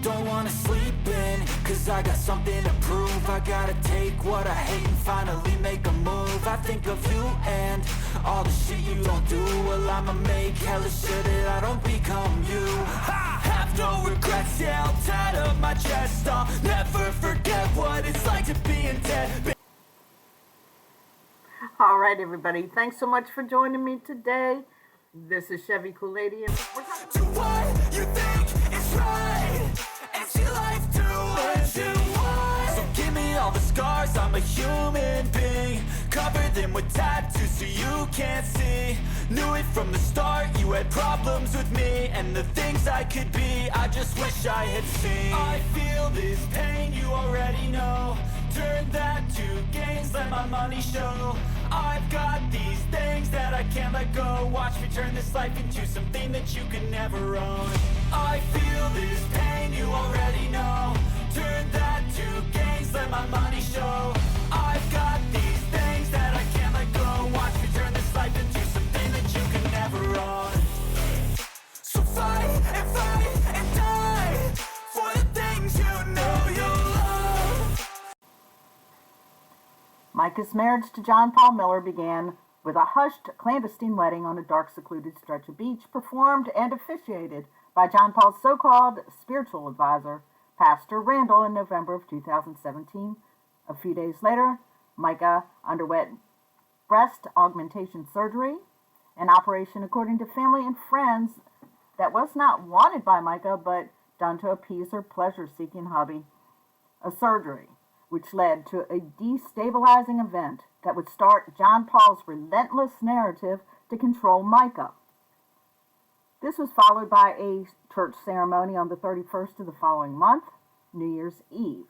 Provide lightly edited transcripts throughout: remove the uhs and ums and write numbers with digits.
don't wanna sleep in, cause I got something to prove. I gotta take what I hate and finally make a move. I think of you and all the shit you don't do. Well, I'ma make hella sure that I don't become you. I have no regrets, yeah, I'll tie up my chest. I'll never forget what it's like to be in debt. All right, everybody. Thanks so much for joining me today. This is Chevy Kool-Aid, and we're talking Do what you think is right, and see life do what you want. So give me all the scars, I'm a human being. Cover them with tattoos so you can't see. Knew it from the start, you had problems with me and the things I could be, I just wish I had seen. I feel this pain, you already know. Turn that to gains, let my money show. I've got these things that I can't let go. Watch me turn this life into something that you can never own. I feel this pain, you already know. Turn that to gains, let my money show. I've got these things that I can't let go. Watch me turn this life into something that you can never own. So fight and die for the things you know you love. Mica's marriage to John Paul Miller began with a hushed, clandestine wedding on a dark, secluded stretch of beach, performed and officiated by John Paul's so-called spiritual advisor, Pastor Randall, in November of 2017. A few days later, Mica underwent breast augmentation surgery, an operation, according to family and friends, that was not wanted by Mica, but done to appease her pleasure-seeking hubby. A surgery which led to a destabilizing event that would start John Paul's relentless narrative to control Mica. This was followed by a church ceremony on the 31st of the following month, New Year's Eve.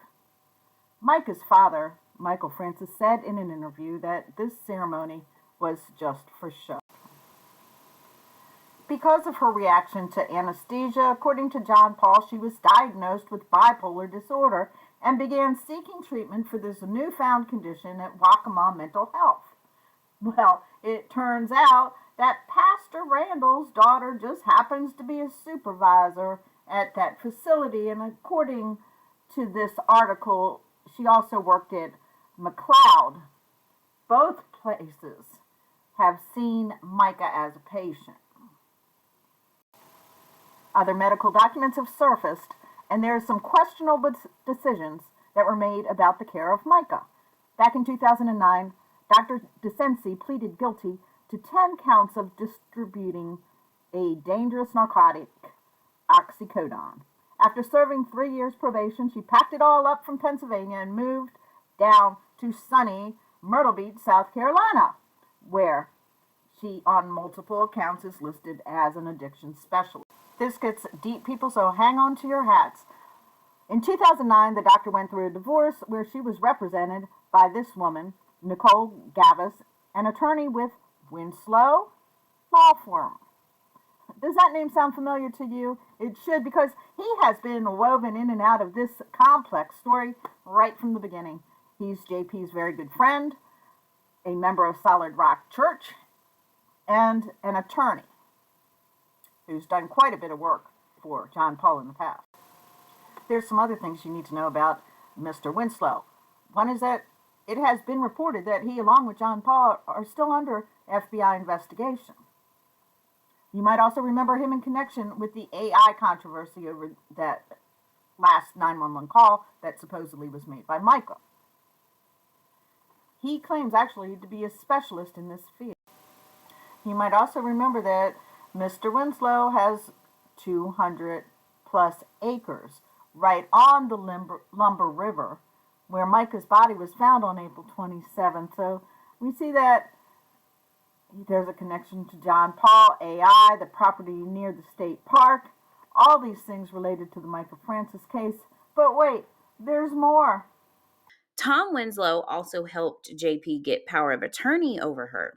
Mica's father, Michael Francis, said in an interview that this ceremony was just for show. Because of her reaction to anesthesia, according to John Paul, she was diagnosed with bipolar disorder and began seeking treatment for this newfound condition at Waccamaw Mental Health. Well, it turns out that Pastor Randall's daughter just happens to be a supervisor at that facility, and according to this article, she also worked at McLeod. Both places have seen Mica as a patient. Other medical documents have surfaced, and there are some questionable decisions that were made about the care of Mica. Back in 2009, Dr. DeCensi pleaded guilty to 10 counts of distributing a dangerous narcotic, oxycodone. After serving 3 years probation, she packed it all up from Pennsylvania and moved down to sunny Myrtle Beach, South Carolina, where she, on multiple accounts, is listed as an addiction specialist. This gets deep, people, so hang on to your hats. In 2009, the doctor went through a divorce where she was represented by this woman, Nicole Gavis, an attorney with Winslow Law Firm. Does that name sound familiar to you? It should, because he has been woven in and out of this complex story right from the beginning. He's JP's very good friend, a member of Solidrockchurch, and an attorney who's done quite a bit of work for John Paul in the past. There's some other things you need to know about Mr. Winslow. One is that it has been reported that he, along with John Paul, are still under FBI investigation. You might also remember him in connection with the AI controversy over that last 911 call that supposedly was made by Mica. He claims actually to be a specialist in this field. You might also remember that Mr. Winslow has 200 plus acres right on the Lumber River, where Mica's body was found on April 27th. So we see that there's a connection to John Paul, AI, the property near the state park, all these things related to the Mica Francis case. But wait, there's more. Tom Winslow also helped JP get power of attorney over her.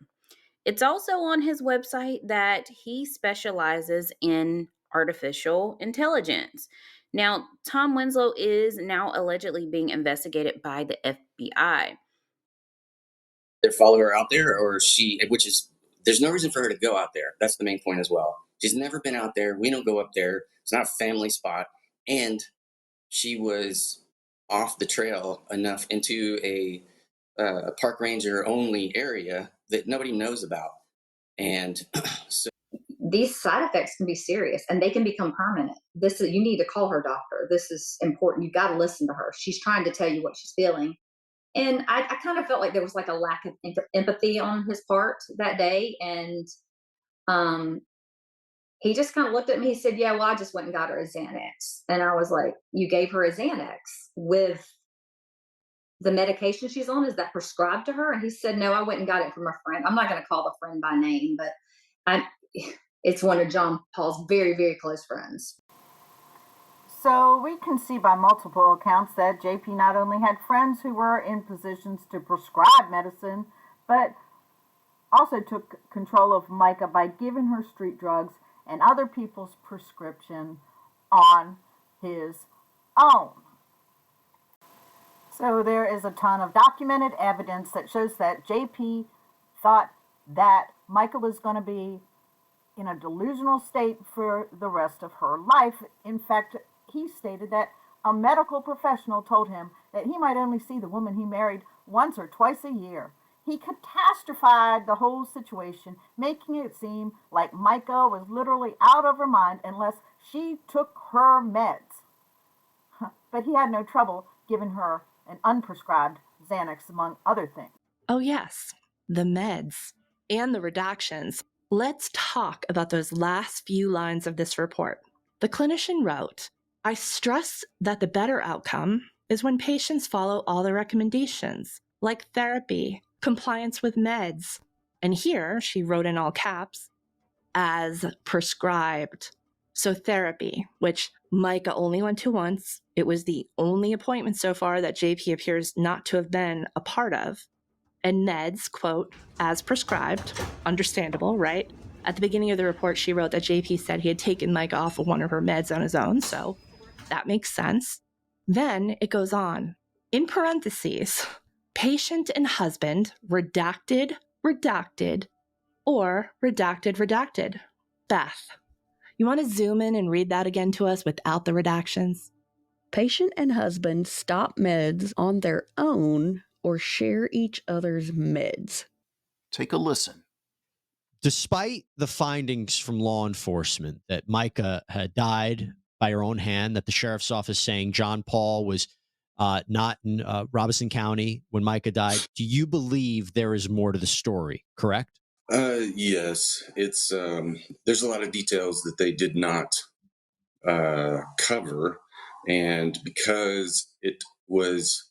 It's also on his website that he specializes in artificial intelligence. Now, Tom Winslow is now allegedly being investigated by the FBI. They follow her out there, or there's no reason for her to go out there. That's the main point as well. She's never been out there. We don't go up there. It's not a family spot. And she was off the trail enough into a park ranger only area that nobody knows about. And so, These side effects can be serious and they can become permanent. This is, you need to call her doctor. This is important. You got to listen to her. She's trying to tell you what she's feeling. And I kind of felt like there was like a lack of empathy on his part that day. And um, he just kind of looked at me. He said, "Yeah, well, I just went and got her a Xanax." And I was like, "You gave her a Xanax with the medication she's on? Is that prescribed to her?" And he said, "No, I went and got it from a friend." I'm not going to call the friend by name, but I, it's one of John Paul's very, very close friends. So we can see by multiple accounts that JP not only had friends who were in positions to prescribe medicine, but also took control of Mica by giving her street drugs and other people's prescription on his own. So there is a ton of documented evidence that shows that JP thought that Mica was going to be in a delusional state for the rest of her life. In fact, he stated that a medical professional told him that he might only see the woman he married once or twice a year. He catastrophized the whole situation, making it seem like Mica was literally out of her mind unless she took her meds. But he had no trouble giving her an unprescribed Xanax, among other things. Oh, yes, the meds and the redactions. Let's talk about those last few lines of this report. The clinician wrote, "I stress that the better outcome is when patients follow all the recommendations, like therapy, compliance with meds." And here she wrote in all caps, "as prescribed." So therapy, which Mica only went to once, it was the only appointment so far that JP appears not to have been a part of. And meds, quote, "as prescribed." Understandable, right? At the beginning of the report, she wrote that JP said he had taken Mica off of one of her meds on his own, so that makes sense. Then it goes on. In parentheses, patient and husband, redacted, redacted, or redacted, redacted. Beth, you want to zoom in and read that again to us without the redactions? Patient and husband stop meds on their own or share each other's meds. Take a listen. Despite the findings from law enforcement that Mica had died by her own hand, that the sheriff's office saying John Paul was not in Robeson County when Mica died, do you believe there is more to the story, correct? Yes, it's there's a lot of details that they did not cover, and because it was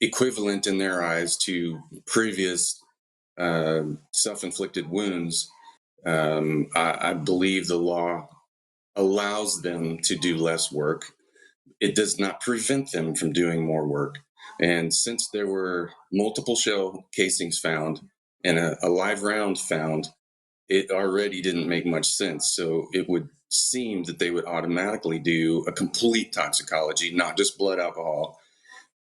equivalent in their eyes to previous self-inflicted wounds, I believe the law allows them to do less work. It does not prevent them from doing more work. And since there were multiple shell casings found and a live round found, it already didn't make much sense. So it would seem that they would automatically do a complete toxicology, not just blood alcohol,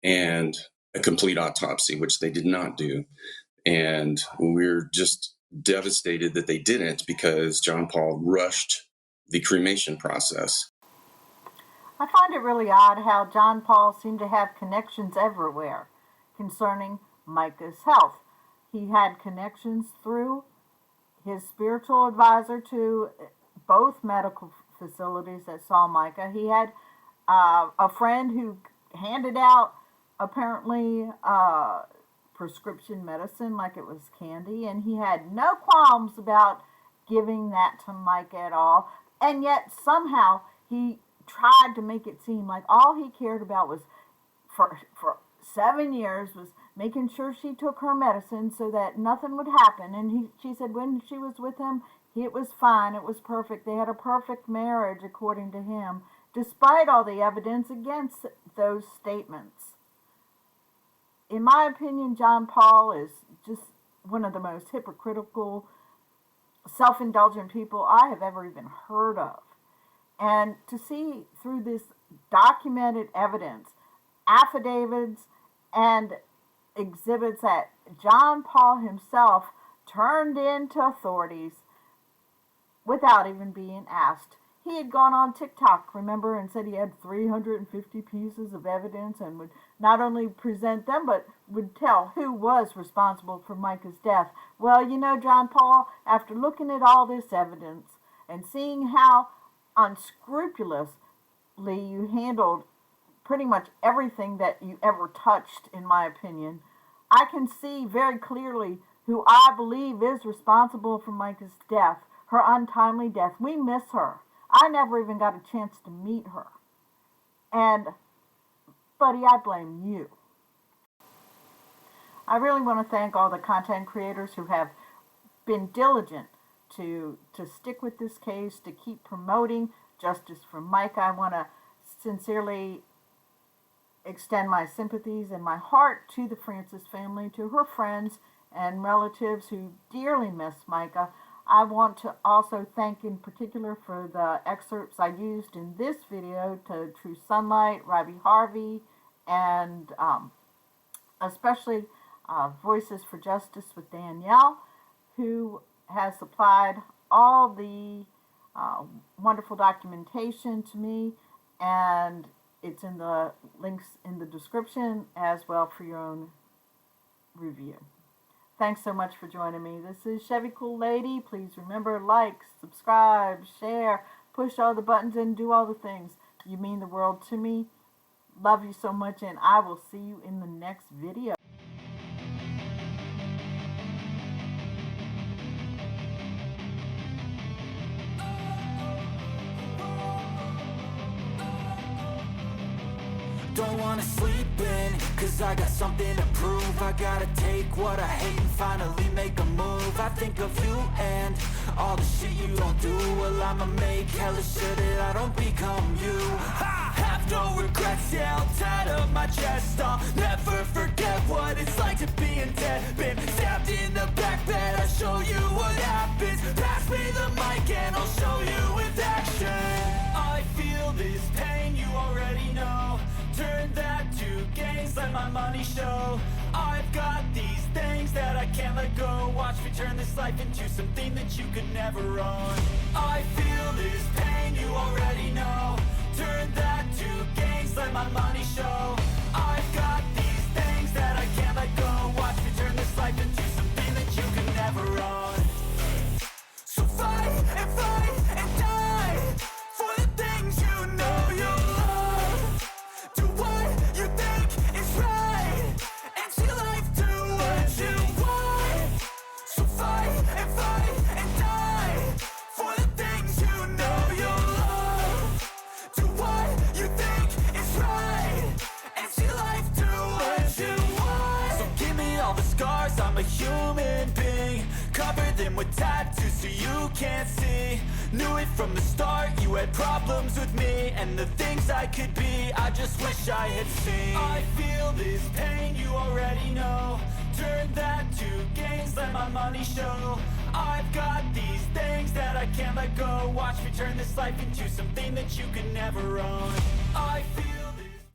and a complete autopsy, which they did not do. And we're just devastated that they didn't, because John Paul rushed the cremation process. I find it really odd how John Paul seemed to have connections everywhere concerning Mica's health. He had connections through his spiritual advisor to both medical facilities that saw Mica. He had a friend who handed out apparently prescription medicine like it was candy, and he had no qualms about giving that to Mica at all. And yet somehow he tried to make it seem like all he cared about was for 7 years was making sure she took her medicine so that nothing would happen. And she said when she was with him, it was fine. It was perfect. They had a perfect marriage, according to him, despite all the evidence against those statements. In my opinion, John Paul is just one of the most hypocritical, self-indulgent people I have ever even heard of. And to see through this documented evidence, affidavits, and exhibits that John Paul himself turned into authorities without even being asked, He had gone on TikTok, remember, and said he had 350 pieces of evidence and would not only present them, but would tell who was responsible for Mica's death. Well, you know, John Paul, after looking at all this evidence and seeing how unscrupulously you handled pretty much everything that you ever touched, in my opinion, I can see very clearly who I believe is responsible for Mica's death, her untimely death. We miss her. I never even got a chance to meet her. And, buddy, I blame you. I really want to thank all the content creators who have been diligent to stick with this case, to keep promoting justice for Mica. I want to sincerely extend my sympathies and my heart to the Francis family, to her friends and relatives who dearly miss Mica. I want to also thank in particular for the excerpts I used in this video to True Sunlight, Robbie Harvey, and especially Voices for Justice with Danielle, who has supplied all the wonderful documentation to me, and it's in the links in the description as well for your own review. Thanks so much for joining me. This is Chevy Cool Lady. Please remember, like, subscribe, share, push all the buttons, and do all the things. You mean the world to me. Love you so much, and I will see you in the next video. Don't wanna sleep in, cause I got something to prove. I gotta take what I hate and finally make a move. I think of you and all the shit you don't do. Well, I'ma make hella sure that I don't become you. I have no regrets, yeah, I'll tie up my chest. I'll never forget what it's like to be in debt. Been stabbed in the back bed, I'll show you what happens. Pass me the mic and I'll show you with action. I feel this pain, you already know. Turn that to gains, let my money show. I've got these things that I can't let go. Watch me turn this life into something that you could never own. I feel this pain, you already know. Turn that to gains, let my money show. I've got these things that I can't let go. Watch me turn this life into something that you could never own. So fight and die for the things you know you love. Do what you think is right, and see life do what you want. So fight and die for the things you know you love. Do what you think is right, and see life do what you want. So give me all the scars, I'm a human being. Cover them with tattoos so you can't see. Knew it from the start, you had problems with me and the things I could be, I just wish I had seen. I feel this pain, you already know. Turn that to gains, let my money show. I've got these things that I can't let go. Watch me turn this life into something that you can never own. I feel